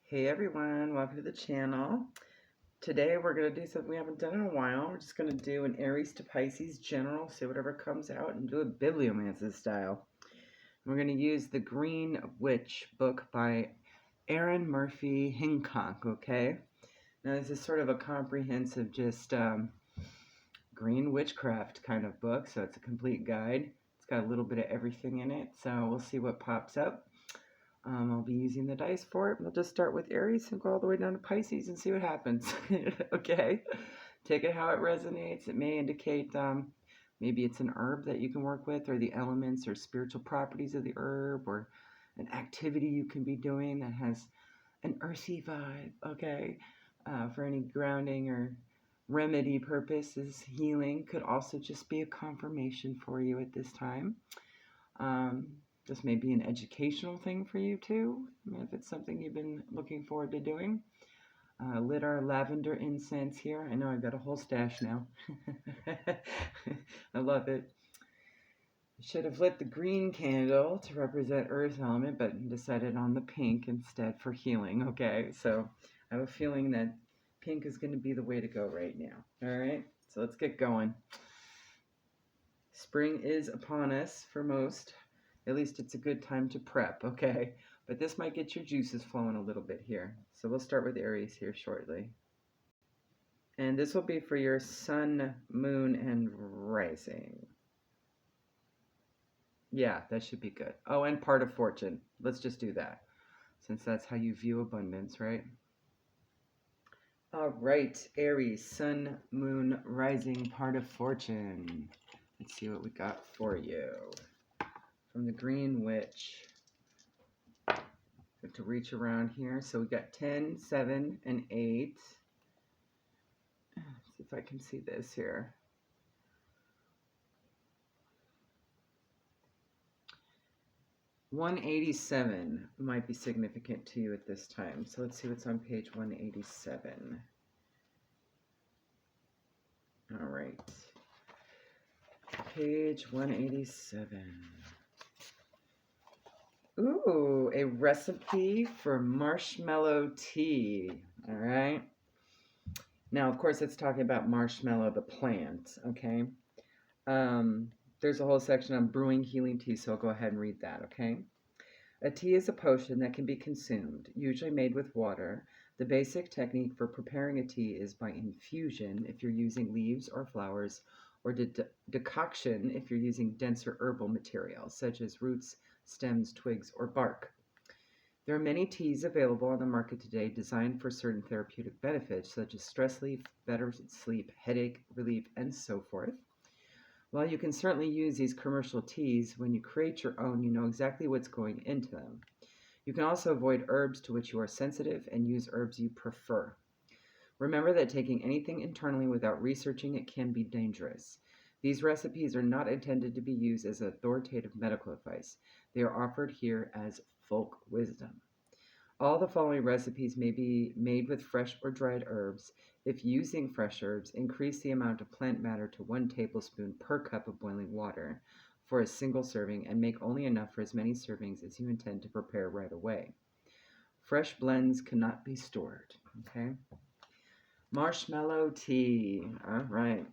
Hey everyone, welcome to the channel. Today we're going to do something we haven't done in a while. We're just going to do an Aries to Pisces general, see whatever comes out, and do a Bibliomancy style. We're going to use the Green Witch book by Erin Murphy Hincock, okay? Now this is sort of a comprehensive just green witchcraft kind of book, so it's a complete guide. It's got a little bit of everything in it, so we'll see what pops up. I'll be using the dice for it. We'll just start with Aries and go all the way down to Pisces and see what happens. Okay, take it how it resonates. It may indicate maybe it's an herb that you can work with, or the elements or spiritual properties of the herb, or an activity you can be doing that has an earthy vibe. Okay, for any grounding or remedy purposes, healing could also just be a confirmation for you at this time. This may be an educational thing for you too, if it's something you've been looking forward to doing. Lit our lavender incense here. I know I've got a whole stash now. I love it. Should have lit the green candle to represent earth element, but decided on the pink instead for healing. Okay, so I have a feeling that pink is going to be the way to go right now. All right, so let's get going. Spring is upon us for most. At least it's a good time to prep, okay? But this might get your juices flowing a little bit here. So we'll start with Aries here shortly. And this will be for your sun, moon, and rising. Yeah, that should be good. Oh, and part of fortune. Let's just do that, since that's how you view abundance, right? All right, Aries, sun, moon, rising, part of fortune. Let's see what we got for you. From the Green Witch. To reach around here. So we got 10, 7, and 8. Let's see if I can see this here. $187 might be significant to you at this time. So let's see what's on page 187. All right. Page 187. Ooh, a recipe for marshmallow tea. All right. Now, of course, it's talking about marshmallow, the plant, okay? There's a whole section on brewing healing tea, so I'll go ahead and read that, okay? A tea is a potion that can be consumed, usually made with water. The basic technique for preparing a tea is by infusion, if you're using leaves or flowers, or decoction if you're using denser herbal materials, such as roots, stems, twigs, or bark. There are many teas available on the market today designed for certain therapeutic benefits, such as stress relief, better sleep, headache relief, and so forth. While you can certainly use these commercial teas, when you create your own, you know exactly what's going into them. You can also avoid herbs to which you are sensitive and use herbs you prefer. Remember that taking anything internally without researching it can be dangerous. These recipes are not intended to be used as authoritative medical advice. They are offered here as folk wisdom. All the following recipes may be made with fresh or dried herbs. If using fresh herbs, increase the amount of plant matter to 1 tablespoon per cup of boiling water for a single serving, and make only enough for as many servings as you intend to prepare right away. Fresh blends cannot be stored, okay? Marshmallow tea, all right.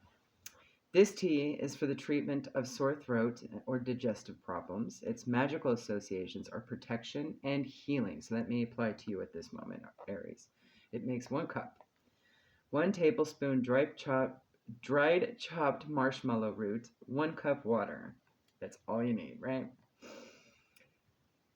This tea is for the treatment of sore throat or digestive problems. Its magical associations are protection and healing, so that may apply to you at this moment, Aries. It makes 1 cup. 1 tablespoon dried chopped marshmallow root, 1 cup water. That's all you need, right?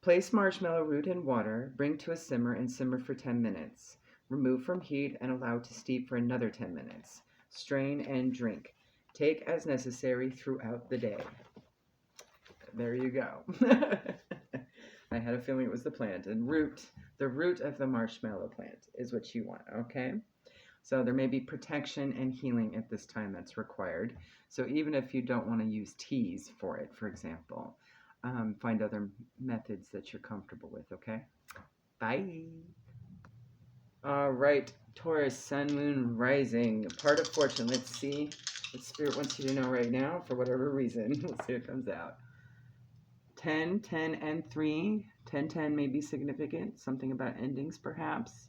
Place marshmallow root in water, bring to a simmer, and simmer for 10 minutes. Remove from heat and allow to steep for another 10 minutes. Strain and drink. Take as necessary throughout the day. There you go. I had a feeling it was the plant. And the root of the marshmallow plant is what you want, okay? So there may be protection and healing at this time that's required. So even if you don't want to use teas for it, for example, find other methods that you're comfortable with, okay? Bye. All right, Taurus, sun, moon, rising, part of fortune. Let's see what Spirit wants you to know right now for whatever reason. We'll see what comes out. 10, 10, and 3. 10, 10 may be significant. Something about endings, perhaps.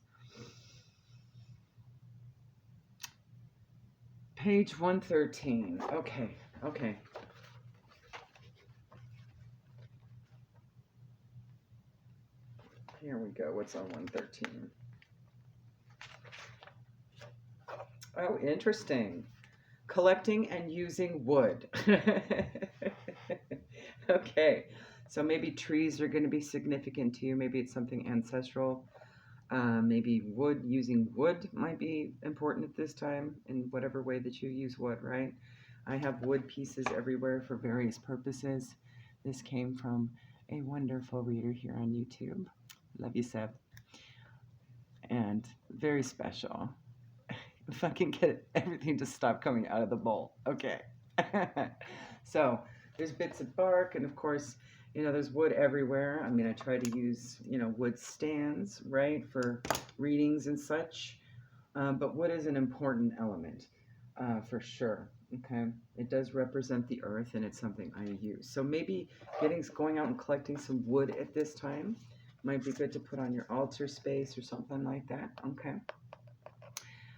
Page 113. Okay, okay. Here we go. What's on 113? Oh, interesting. Collecting and using wood. Okay, so maybe trees are going to be significant to you. Maybe it's something ancestral. Maybe wood, using wood might be important at this time in whatever way that you use wood, right? I have wood pieces everywhere for various purposes. This came from a wonderful reader here on YouTube. Love you, Seb. And very special. If I can get everything to stop coming out of the bowl. Okay. So there's bits of bark, and of course, you know, there's wood everywhere. I mean, I try to use, you know, wood stands, right, for readings and such. But wood is an important element, for sure. Okay. It does represent the earth, and it's something I use. So maybe going out and collecting some wood at this time might be good to put on your altar space or something like that. Okay.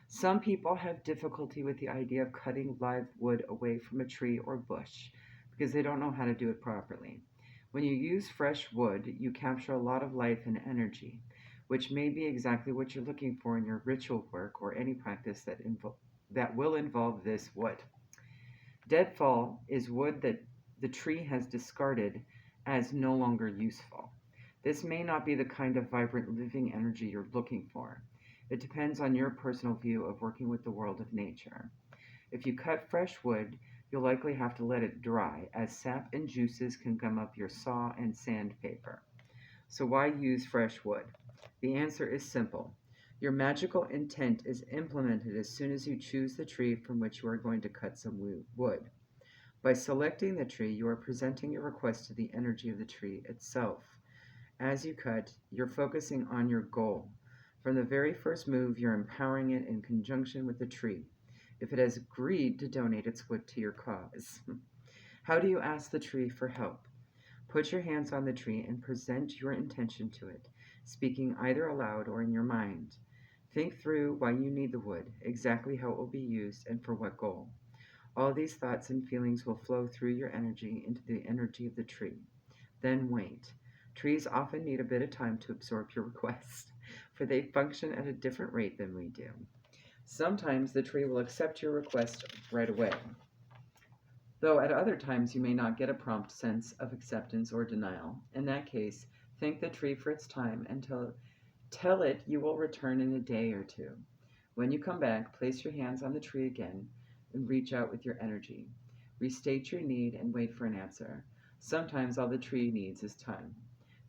Some people have difficulty with the idea of cutting live wood away from a tree or bush because they don't know how to do it properly. When you use fresh wood, you capture a lot of life and energy, which may be exactly what you're looking for in your ritual work or any practice that will involve this wood. Deadfall is wood that the tree has discarded as no longer useful. This may not be the kind of vibrant living energy you're looking for. It depends on your personal view of working with the world of nature. If you cut fresh wood, you'll likely have to let it dry, as sap and juices can gum up your saw and sandpaper. So why use fresh wood? The answer is simple. Your magical intent is implemented as soon as you choose the tree from which you are going to cut some wood. By selecting the tree, you are presenting your request to the energy of the tree itself. As you cut, you're focusing on your goal. From the very first move, you're empowering it in conjunction with the tree, if it has agreed to donate its wood to your cause. How do you ask the tree for help? Put your hands on the tree and present your intention to it, speaking either aloud or in your mind. Think through why you need the wood, exactly how it will be used, and for what goal. All these thoughts and feelings will flow through your energy into the energy of the tree. Then wait. Trees often need a bit of time to absorb your request, for they function at a different rate than we do. Sometimes the tree will accept your request right away, though at other times you may not get a prompt sense of acceptance or denial. In that case, thank the tree for its time and tell it you will return in a day or two. When you come back, place your hands on the tree again and reach out with your energy. Restate your need and wait for an answer. Sometimes all the tree needs is time.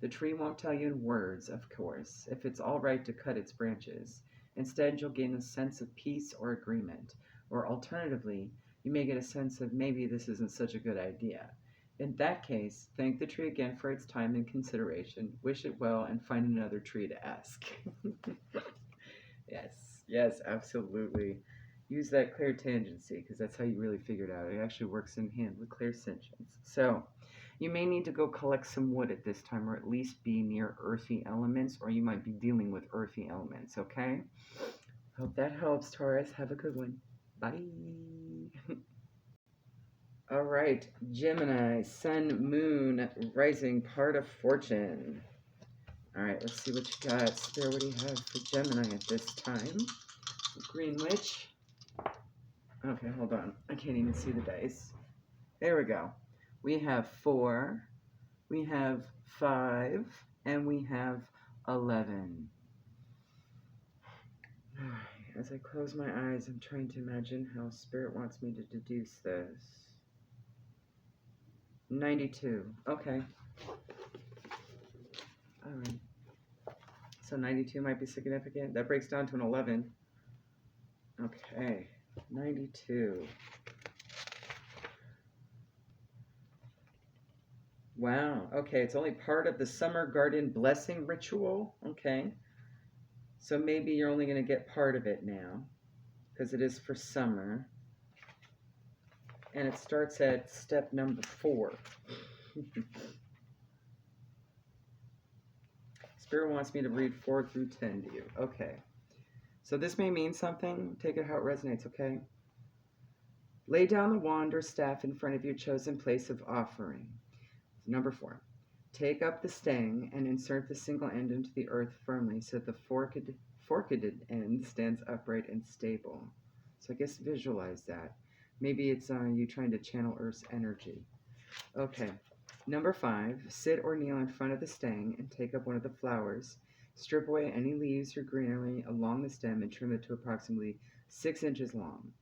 The tree won't tell you in words, of course, if it's all right to cut its branches. Instead, you'll gain a sense of peace or agreement, or alternatively, you may get a sense of maybe this isn't such a good idea. In that case, thank the tree again for its time and consideration, wish it well, and find another tree to ask. Yes, absolutely. Use that clairtangency, because that's how you really figure it out. It actually works in hand with clairsentience. So, you may need to go collect some wood at this time, or at least be near earthy elements, or you might be dealing with earthy elements, okay? Hope that helps, Taurus. Have a good one. Bye. All right, Gemini, Sun, Moon, Rising, part of Fortune. All right, let's see what you got. Spirit, what do you have for Gemini at this time? Green Witch. Okay, hold on. I can't even see the dice. There we go. We have 4, we have 5, and we have 11. As I close my eyes, I'm trying to imagine how Spirit wants me to deduce this. 92. Okay. All right. So 92 might be significant. That breaks down to an 11. Okay. 92. Wow. Okay, it's only part of the summer garden blessing ritual. Okay. So maybe you're only going to get part of it now, because it is for summer. And it starts at step number 4. Spirit wants me to read 4 through 10 to you. Okay. So this may mean something. Take it how it resonates, okay? Lay down the wand or staff in front of your chosen place of offering. Number 4. Take up the stang and insert the single end into the earth firmly so the forked end stands upright and stable. So I guess visualize that. Maybe it's you trying to channel Earth's energy. Okay. Number 5. Sit or kneel in front of the stang and take up one of the flowers. Strip away any leaves or greenery along the stem and trim it to approximately 6 inches long.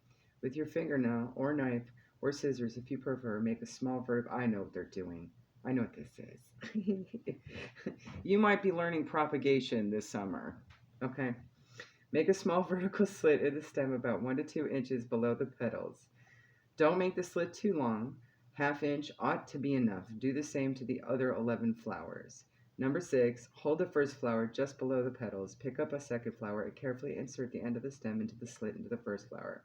With your fingernail or knife or scissors, if you prefer, make a small vertical. I know what they're doing. I know what this is. You might be learning propagation this summer. Okay. Make a small vertical slit in the stem about 1 to 2 inches below the petals. Don't make the slit too long. Half inch ought to be enough. Do the same to the other 11 flowers. Number 6, hold the first flower just below the petals. Pick up a second flower and carefully insert the end of the stem into the slit into the first flower.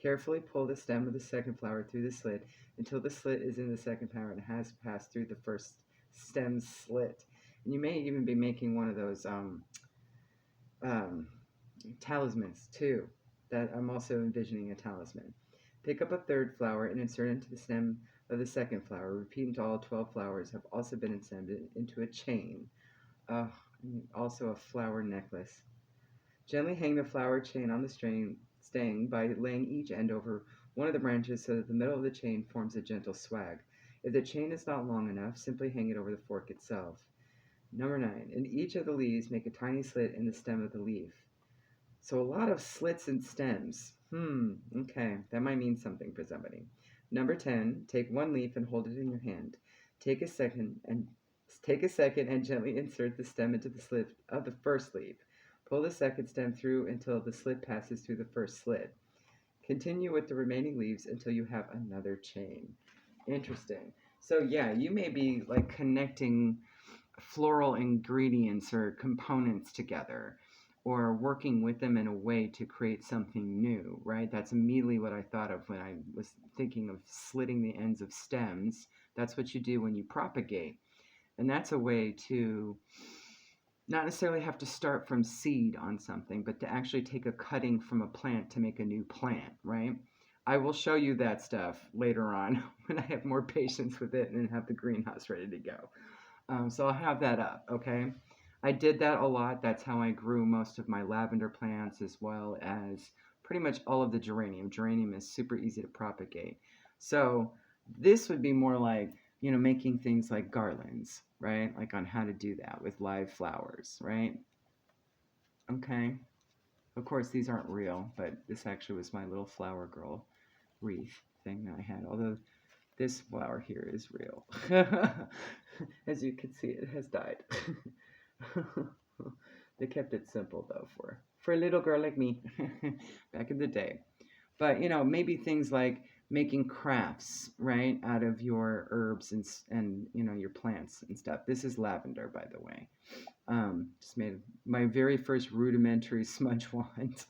Carefully pull the stem of the second flower through the slit until the slit is in the second flower and has passed through the first stem slit. And you may even be making one of those talismans too. That I'm also envisioning a talisman. Pick up a third flower and insert it into the stem of the second flower. Repeat until all 12 flowers have also been inserted into a chain. Also a flower necklace. Gently hang the flower chain on the stang by laying each end over one of the branches so that the middle of the chain forms a gentle swag. If the chain is not long enough, simply hang it over the fork itself. Number 9. In each of the leaves, make a tiny slit in the stem of the leaf. So a lot of slits and stems. Okay, that might mean something for somebody. Number 10, take one leaf and hold it in your hand. Take a second and gently insert the stem into the slit of the first leaf. Pull the second stem through until the slit passes through the first slit. Continue with the remaining leaves until you have another chain. Interesting. So yeah, you may be like connecting floral ingredients or components together, or working with them in a way to create something new, right? That's immediately what I thought of when I was thinking of slitting the ends of stems. That's what you do when you propagate. And that's a way to not necessarily have to start from seed on something, but to actually take a cutting from a plant to make a new plant, right? I will show you that stuff later on when I have more patience with it and have the greenhouse ready to go. So I'll have that up, okay? I did that a lot. That's how I grew most of my lavender plants, as well as pretty much all of the geranium. Geranium is super easy to propagate. So this would be more like, making things like garlands, right? Like on how to do that with live flowers, right? Okay. Of course, these aren't real, but this actually was my little flower girl wreath thing that I had. Although this flower here is real. As you can see, it has died. They kept it simple though for a little girl like me back in the day. But maybe things like making crafts, right, out of your herbs and your plants and stuff. This is lavender, by the way. Just made my very first rudimentary smudge wand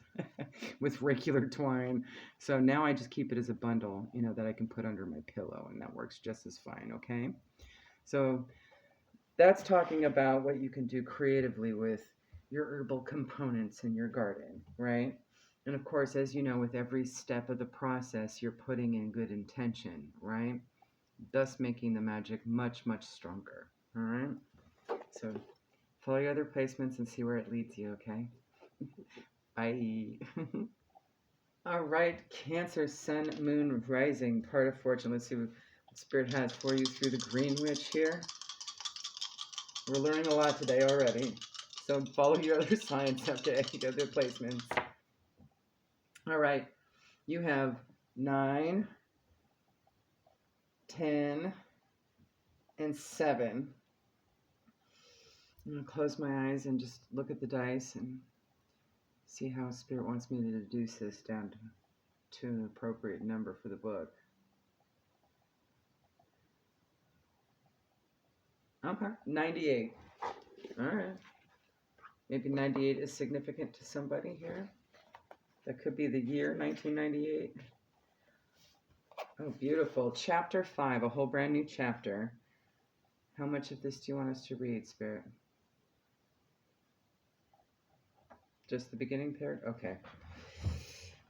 with regular twine. So now I just keep it as a bundle, that I can put under my pillow, and that works just as fine. Okay, so that's talking about what you can do creatively with your herbal components in your garden, right? And of course, as you know, with every step of the process, you're putting in good intention, right? Thus making the magic much, much stronger, all right? So follow your other placements and see where it leads you, okay? Bye. All right, Cancer, Sun, Moon, Rising, part of fortune. Let's see what Spirit has for you through the Green Witch here. We're learning a lot today already. So follow your other signs, okay? Your other placements. All right. You have 9, 10, and 7. I'm going to close my eyes and just look at the dice and see how Spirit wants me to deduce this down to an appropriate number for the book. Okay, 98. All right. Maybe 98 is significant to somebody here. That could be the year 1998. Oh, beautiful. Chapter 5, a whole brand new chapter. How much of this do you want us to read, Spirit? Just the beginning part? Okay.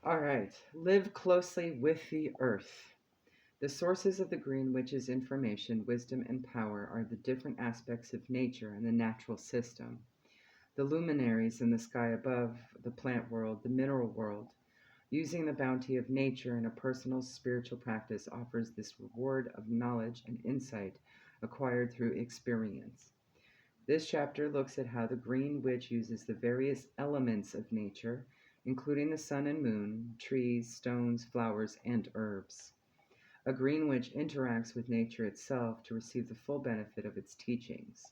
All right. Live closely with the earth. The sources of the Green Witch's information, wisdom, and power are the different aspects of nature and the natural system. The luminaries in the sky above, the plant world, the mineral world. Using the bounty of nature in a personal spiritual practice offers this reward of knowledge and insight acquired through experience. This chapter looks at how the Green Witch uses the various elements of nature, including the sun and moon, trees, stones, flowers, and herbs. A Green Witch interacts with nature itself to receive the full benefit of its teachings.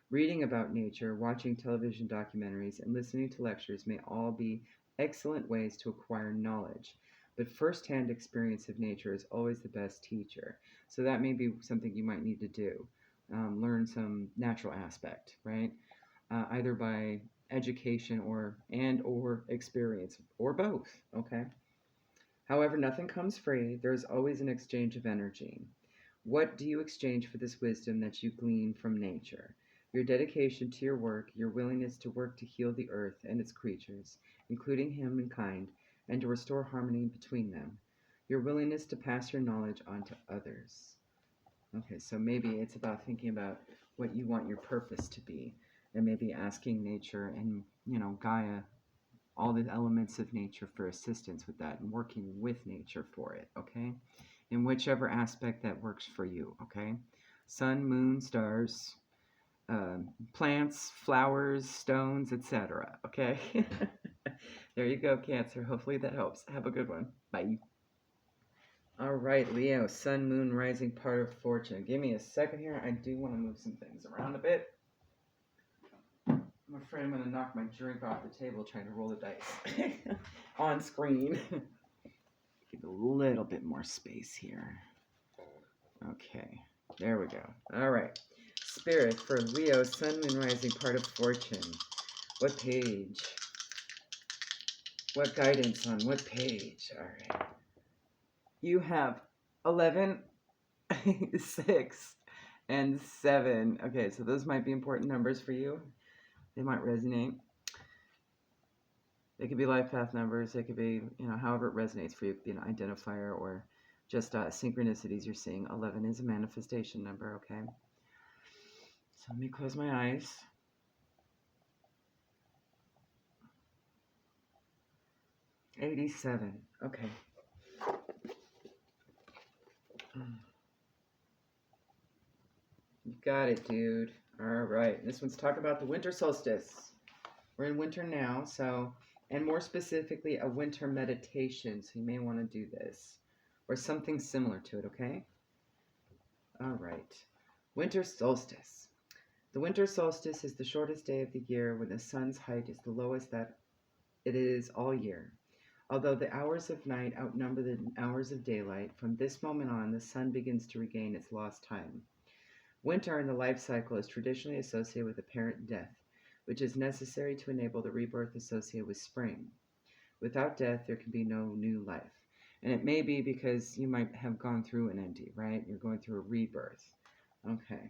Reading about nature, watching television documentaries, and listening to lectures may all be excellent ways to acquire knowledge, but first-hand experience of nature is always the best teacher. So that may be something you might need to do. Learn some natural aspect, right? Either by education or experience, or both, okay? However, nothing comes free. There is always an exchange of energy. What do you exchange for this wisdom that you glean from nature? Your dedication to your work, your willingness to work to heal the earth and its creatures, including humankind, and to restore harmony between them. Your willingness to pass your knowledge on to others. Okay, so maybe it's about thinking about what you want your purpose to be, and maybe asking nature and, Gaia, all the elements of nature for assistance with that, and working with nature for it, okay? In whichever aspect that works for you, okay? Sun, moon, stars, plants, flowers, stones, etc., okay? There you go, Cancer. Hopefully that helps. Have a good one. Bye. All right, Leo, sun, moon, rising, part of fortune. Give me a second here. I do want to move some things around a bit. I'm afraid I'm going to knock my drink off the table trying to roll the dice on screen. Give a little bit more space here. Okay, there we go. All right. Spirit for Leo, sun, moon, rising, part of fortune. What page? What guidance on what page? All right. You have 11, 6, and 7. Okay, so those might be important numbers for you. They might resonate. They could be life path numbers. They could be, however it resonates for you. It could be an identifier or just synchronicities you're seeing. 11 is a manifestation number, okay? So let me close my eyes. $87. Okay. You got it, dude. All right. This one's talking about the winter solstice. We're in winter now, and more specifically, a winter meditation. So you may want to do this or something similar to it, okay? All right. Winter solstice. The winter solstice is the shortest day of the year when the sun's height is the lowest that it is all year. Although the hours of night outnumber the hours of daylight, from this moment on, the sun begins to regain its lost time. Winter in the life cycle is traditionally associated with apparent death, which is necessary to enable the rebirth associated with spring. Without death, there can be no new life. And it may be because you might have gone through an ending, right? You're going through a rebirth. Okay.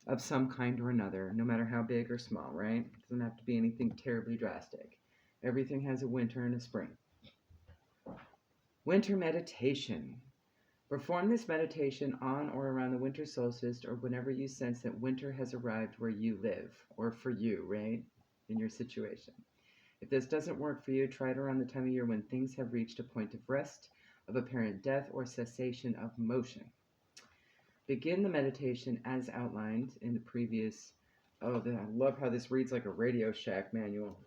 Of some kind or another, no matter how big or small, right? It doesn't have to be anything terribly drastic. Everything has a winter and a spring. Winter meditation. Perform this meditation on or around the winter solstice or whenever you sense that winter has arrived where you live, or for you, right? In your situation. If this doesn't work for you, try it around the time of year when things have reached a point of rest, of apparent death, or cessation of motion. Begin the meditation as outlined in the previous... Oh, I love how this reads like a Radio Shack manual.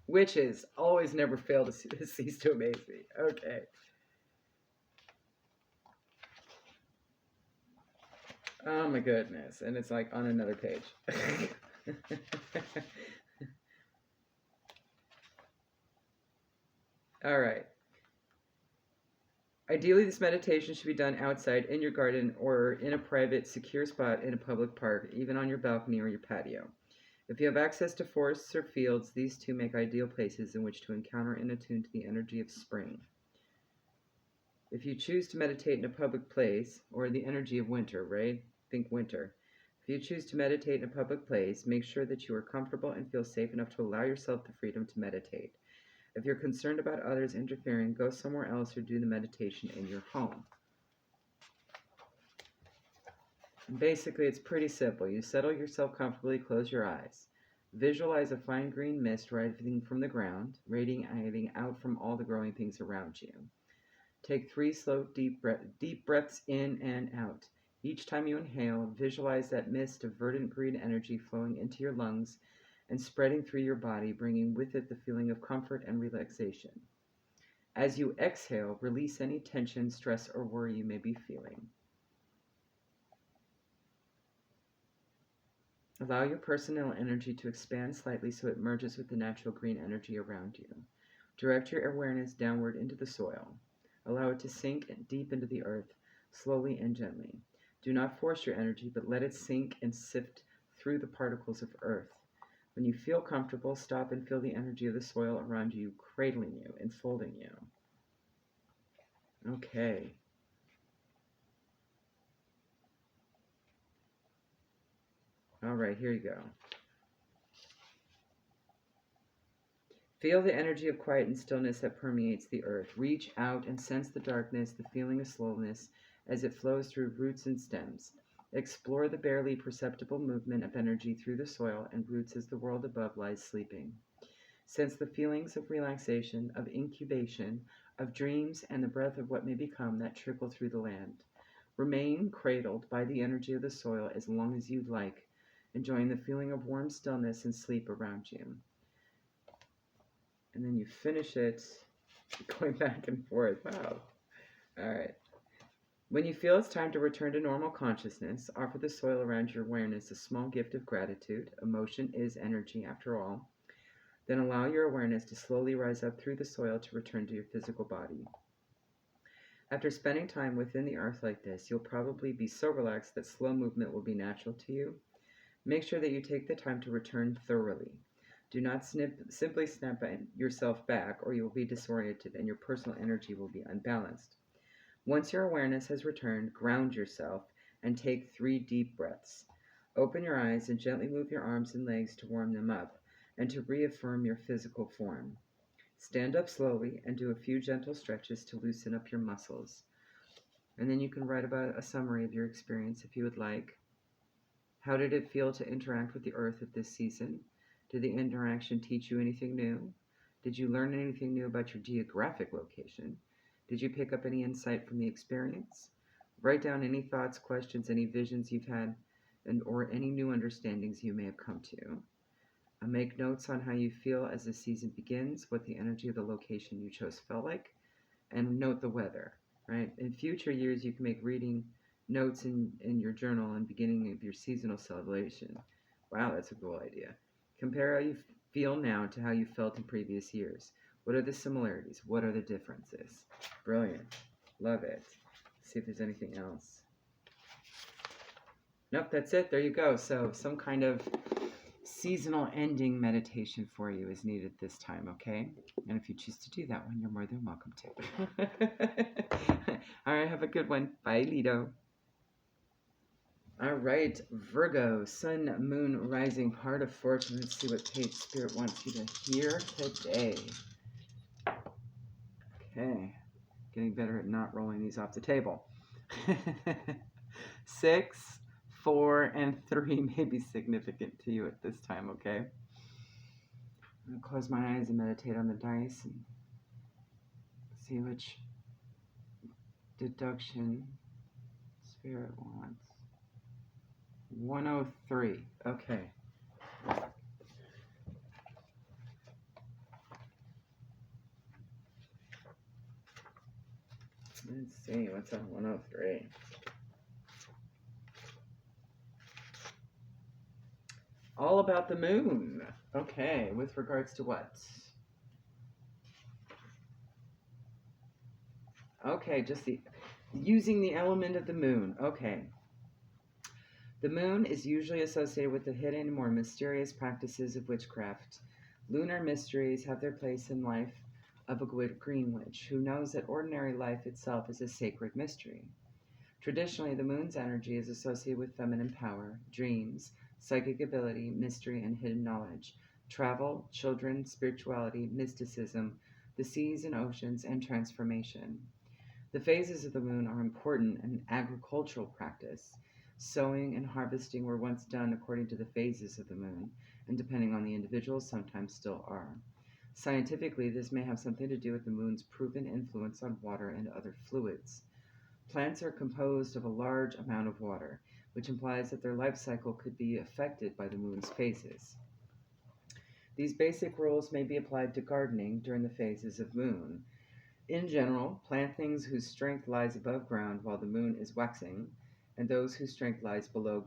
Witches always never fail to cease to amaze me. Okay. Oh my goodness. And it's like on another page. All right. Ideally, this meditation should be done outside in your garden or in a private, secure spot in a public park, even on your balcony or your patio. If you have access to forests or fields, these two make ideal places in which to encounter and attune to the energy of spring. If you choose to meditate in a public place, or the energy of winter, right? Think winter. If you choose to meditate in a public place, make sure that you are comfortable and feel safe enough to allow yourself the freedom to meditate. If you're concerned about others interfering, go somewhere else or do the meditation in your home. Basically, it's pretty simple. You settle yourself comfortably, close your eyes. Visualize a fine green mist rising from the ground, radiating out from all the growing things around you. Take 3 slow, deep breaths in and out. Each time you inhale, visualize that mist of verdant green energy flowing into your lungs and spreading through your body, bringing with it the feeling of comfort and relaxation. As you exhale, release any tension, stress, or worry you may be feeling. Allow your personal energy to expand slightly so it merges with the natural green energy around you. Direct your awareness downward into the soil. Allow it to sink deep into the earth, slowly and gently. Do not force your energy, but let it sink and sift through the particles of earth. When you feel comfortable, stop and feel the energy of the soil around you, cradling you, enfolding you. Okay. All right, here you go. Feel the energy of quiet and stillness that permeates the earth. Reach out and sense the darkness, the feeling of slowness as it flows through roots and stems. Explore the barely perceptible movement of energy through the soil and roots as the world above lies sleeping. Sense the feelings of relaxation, of incubation, of dreams, and the breath of what may become that trickle through the land. Remain cradled by the energy of the soil as long as you'd like, enjoying the feeling of warm stillness and sleep around you. And then you finish it going back and forth. Wow. All right. When you feel it's time to return to normal consciousness, offer the soil around your awareness a small gift of gratitude. Emotion is energy, after all. Then allow your awareness to slowly rise up through the soil to return to your physical body. After spending time within the earth like this, you'll probably be so relaxed that slow movement will be natural to you. Make sure that you take the time to return thoroughly. Do not simply snap yourself back, or you will be disoriented and your personal energy will be unbalanced. Once your awareness has returned, ground yourself and take 3 deep breaths. Open your eyes and gently move your arms and legs to warm them up and to reaffirm your physical form. Stand up slowly and do a few gentle stretches to loosen up your muscles. And then you can write about a summary of your experience if you would like. How did it feel to interact with the earth at this season? Did the interaction teach you anything new? Did you learn anything new about your geographic location? Did you pick up any insight from the experience? Write down any thoughts, questions, any visions you've had, or any new understandings you may have come to. Make notes on how you feel as the season begins, what the energy of the location you chose felt like, and note the weather, right? In future years, you can make reading notes in your journal and beginning of your seasonal celebration. Wow, that's a cool idea. Compare how you feel now to how you felt in previous years. What are the similarities? What are the differences? Brilliant. Love it. Let's see if there's anything else. Nope, that's it. There you go. So some kind of seasonal ending meditation for you is needed this time, okay? And if you choose to do that one, you're more than welcome to. All right, have a good one. Bye, Lido. All right, Virgo, Sun, Moon, Rising, Heart of Fortune. Let's see what page Spirit wants you to hear today. Okay, getting better at not rolling these off the table. 6, 4, and 3 may be significant to you at this time, okay? I'm going to close my eyes and meditate on the dice and see which deduction Spirit wants. 103. Okay. Let's see what's on 103. All about the moon. Okay, with regards to what? Okay, just using the element of the moon. Okay. The moon is usually associated with the hidden, more mysterious practices of witchcraft. Lunar mysteries have their place in life of a good green witch, who knows that ordinary life itself is a sacred mystery. Traditionally, the moon's energy is associated with feminine power, dreams, psychic ability, mystery, and hidden knowledge, travel, children, spirituality, mysticism, the seas and oceans, and transformation. The phases of the moon are important in agricultural practice. Sowing and harvesting were once done according to the phases of the moon, and depending on the individual, sometimes still are. Scientifically, this may have something to do with the moon's proven influence on water and other fluids. Plants are composed of a large amount of water, which implies that their life cycle could be affected by the moon's phases. These basic rules may be applied to gardening during the phases of moon. In general, plant things whose strength lies above ground while the moon is waxing, and those whose strength lies below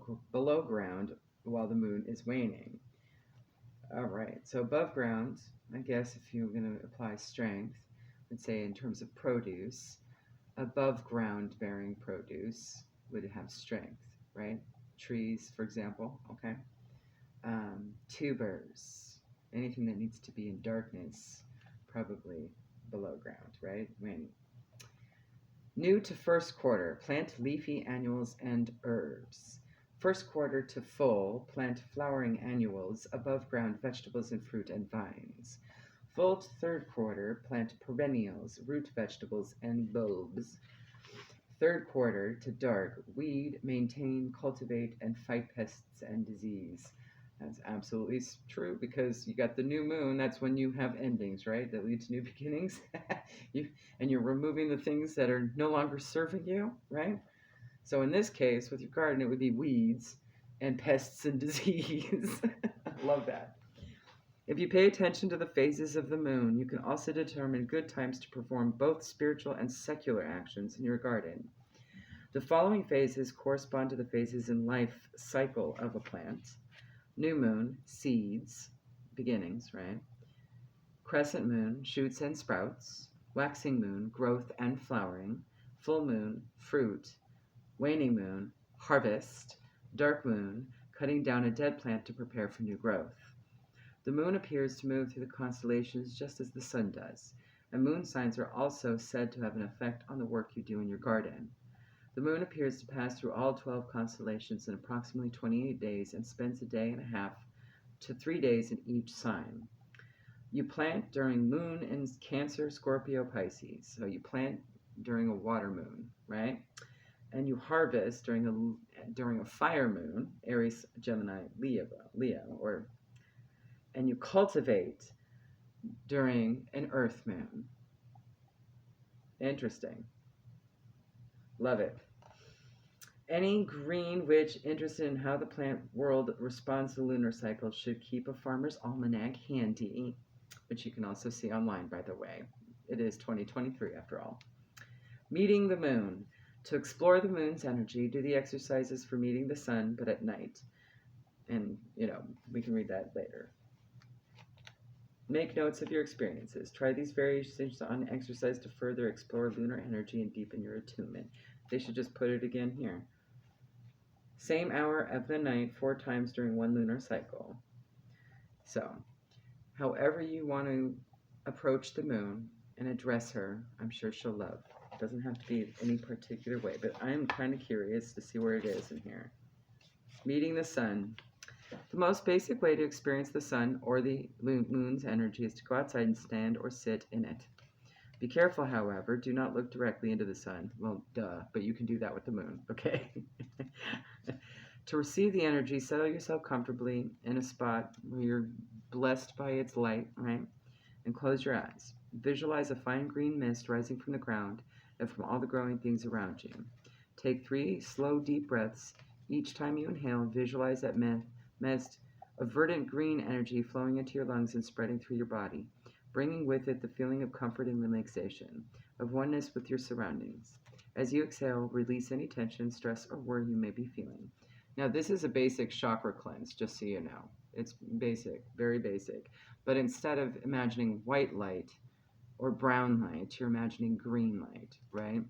ground while the moon is waning. All right, so above ground, I guess if you're going to apply strength, let's say in terms of produce, above ground bearing produce would have strength, right? Trees, for example, okay? Tubers, anything that needs to be in darkness, probably below ground, right? New to first quarter, plant leafy annuals and herbs. First quarter to full, plant flowering annuals, above ground vegetables and fruit and vines. Full to third quarter, plant perennials, root vegetables, and bulbs. Third quarter to dark, weed, maintain, cultivate, and fight pests and disease. That's absolutely true because you got the new moon. That's when you have endings, right? That lead to new beginnings. You're removing the things that are no longer serving you, right? So in this case, with your garden, it would be weeds and pests and disease. I love that. If you pay attention to the phases of the moon, you can also determine good times to perform both spiritual and secular actions in your garden. The following phases correspond to the phases in life cycle of a plant. New moon, seeds, beginnings, right? Crescent moon, shoots and sprouts. Waxing moon, growth and flowering. Full moon, fruit. Waning moon, harvest. Dark moon, cutting down a dead plant to prepare for new growth. The moon appears to move through the constellations just as the sun does, and moon signs are also said to have an effect on the work you do in your garden. The moon appears to pass through all 12 constellations in approximately 28 days and spends a day and a half to 3 days in each sign. You plant during moon in Cancer, Scorpio, Pisces. So you plant during a water moon, right? And you harvest during a fire moon, Aries, Gemini, Leo, and you cultivate during an earth moon. Interesting. Love it. Any green witch interested in how the plant world responds to the lunar cycle should keep a farmer's almanac handy, which you can also see online, by the way. It is 2023 after all. Meeting the moon. To explore the moon's energy, do the exercises for meeting the sun, but at night. And, we can read that later. Make notes of your experiences. Try these variations on exercise to further explore lunar energy and deepen your attunement. They should just put it again here. Same hour of the night 4 times during one lunar cycle. So, however you want to approach the moon and address her, I'm sure she'll love. It doesn't have to be any particular way, but I'm kind of curious to see where it is in here. Meeting the sun. The most basic way to experience the sun or the moon's energy is to go outside and stand or sit in it. Be careful, however, do not look directly into the sun. Well, duh, but you can do that with the moon, okay? To receive the energy, settle yourself comfortably in a spot where you're blessed by its light, right? And close your eyes. Visualize a fine green mist rising from the ground and from all the growing things around you. Take 3 slow, deep breaths. Each time you inhale, visualize that mist of verdant green energy flowing into your lungs and spreading through your body, bringing with it the feeling of comfort and relaxation, of oneness with your surroundings. As you exhale, release any tension, stress, or worry you may be feeling. Now, this is a basic chakra cleanse, just so you know. It's basic, very basic. But instead of imagining white light or brown light, you're imagining green light, right?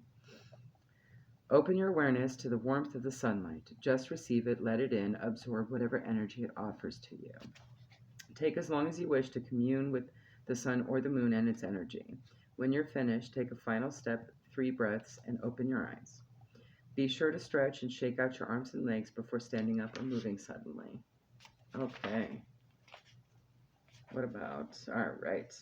Open your awareness to the warmth of the sunlight. Just receive it, let it in, absorb whatever energy it offers to you. Take as long as you wish to commune with the sun or the moon and its energy. When you're finished, take a final step, 3 breaths, and open your eyes. Be sure to stretch and shake out your arms and legs before standing up or moving suddenly. Okay. What about, all right.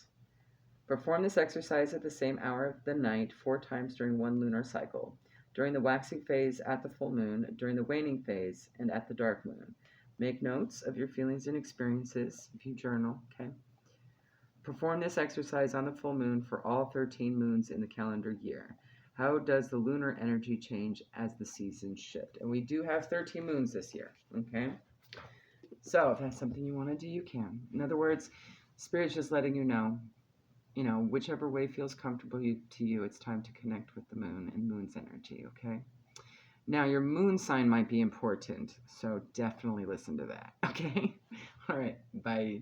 Perform this exercise at the same hour of the night 4 times during one lunar cycle. During the waxing phase, at the full moon, during the waning phase, and at the dark moon. Make notes of your feelings and experiences if you journal, okay? Perform this exercise on the full moon for all 13 moons in the calendar year. How does the lunar energy change as the seasons shift? And we do have 13 moons this year, okay? So if that's something you want to do, you can. In other words, Spirit's just letting you know, whichever way feels comfortable to you, it's time to connect with the moon and moon's energy, okay? Now, your moon sign might be important, so definitely listen to that, okay? All right, bye.